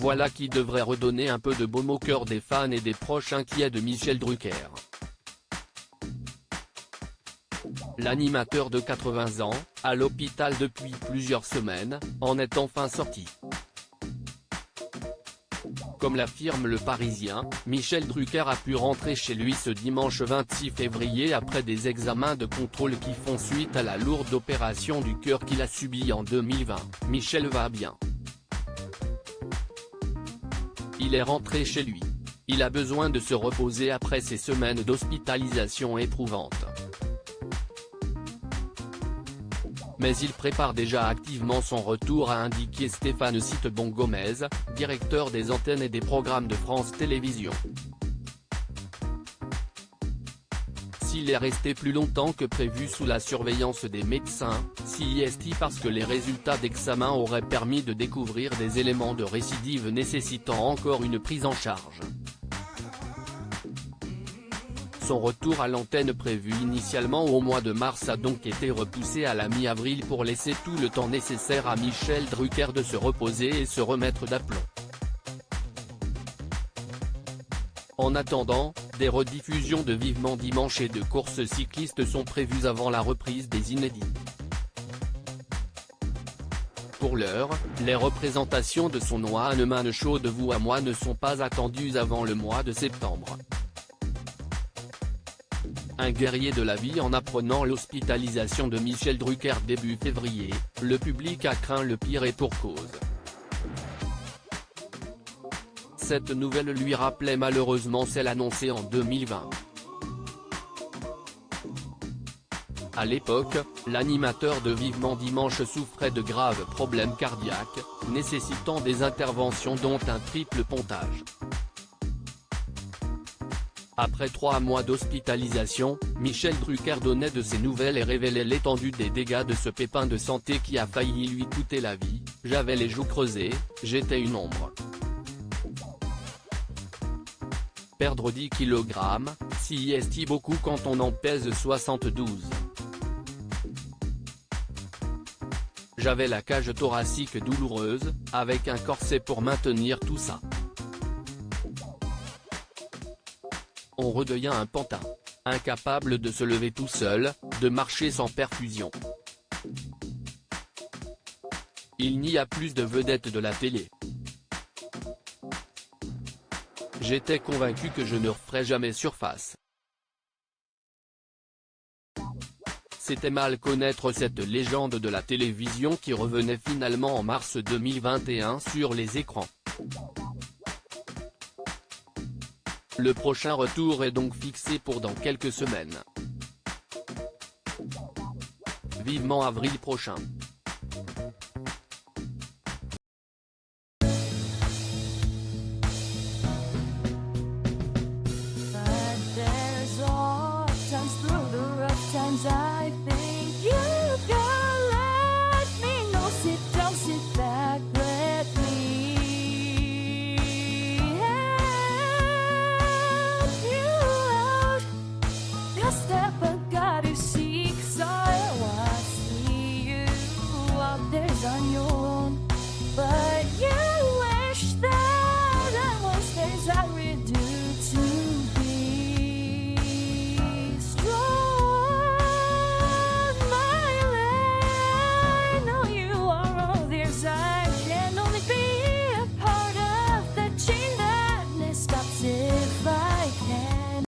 Voilà qui devrait redonner un peu de baume au cœur des fans et des proches inquiets de Michel Drucker. L'animateur de 80 ans, à l'hôpital depuis plusieurs semaines, en est enfin sorti. Comme l'affirme Le Parisien, Michel Drucker a pu rentrer chez lui ce dimanche 26 février après des examens de contrôle qui font suite à la lourde opération du cœur qu'il a subie en 2020. Michel va bien. Il est rentré chez lui. Il a besoin de se reposer après ces semaines d'hospitalisation éprouvantes. Mais il prépare déjà activement son retour, a indiqué Stéphane Citebon-Gomez, directeur des antennes et des programmes de France Télévisions. S'il est resté plus longtemps que prévu sous la surveillance des médecins, CIST parce que les résultats d'examen auraient permis de découvrir des éléments de récidive nécessitant encore une prise en charge. Son retour à l'antenne prévu initialement au mois de mars a donc été repoussé à la mi-avril pour laisser tout le temps nécessaire à Michel Drucker de se reposer et se remettre d'aplomb. En attendant, des rediffusions de Vivement Dimanche et de courses cyclistes sont prévues avant la reprise des inédits. Pour l'heure, les représentations de son One Man Show de Vous à moi ne sont pas attendues avant le mois de septembre. Un guerrier de la vie en apprenant l'hospitalisation de Michel Drucker début février, le public a craint le pire et pour cause. Cette nouvelle lui rappelait malheureusement celle annoncée en 2020. À l'époque, l'animateur de Vivement Dimanche souffrait de graves problèmes cardiaques, nécessitant des interventions dont un triple pontage. Après 3 mois d'hospitalisation, Michel Drucker donnait de ses nouvelles et révélait l'étendue des dégâts de ce pépin de santé qui a failli lui coûter la vie. J'avais les joues creusées, j'étais une ombre. Perdre 10 kg, CIST beaucoup quand on en pèse 72. J'avais la cage thoracique douloureuse, avec un corset pour maintenir tout ça. On redevient un pantin. Incapable de se lever tout seul, de marcher sans perfusion. Il n'y a plus de vedettes de la télé. J'étais convaincu que je ne referais jamais surface. C'était mal connaître cette légende de la télévision qui revenait finalement en mars 2021 sur les écrans. Le prochain retour est donc fixé pour dans quelques semaines. Vivement avril prochain. But there's all times through the rough times I think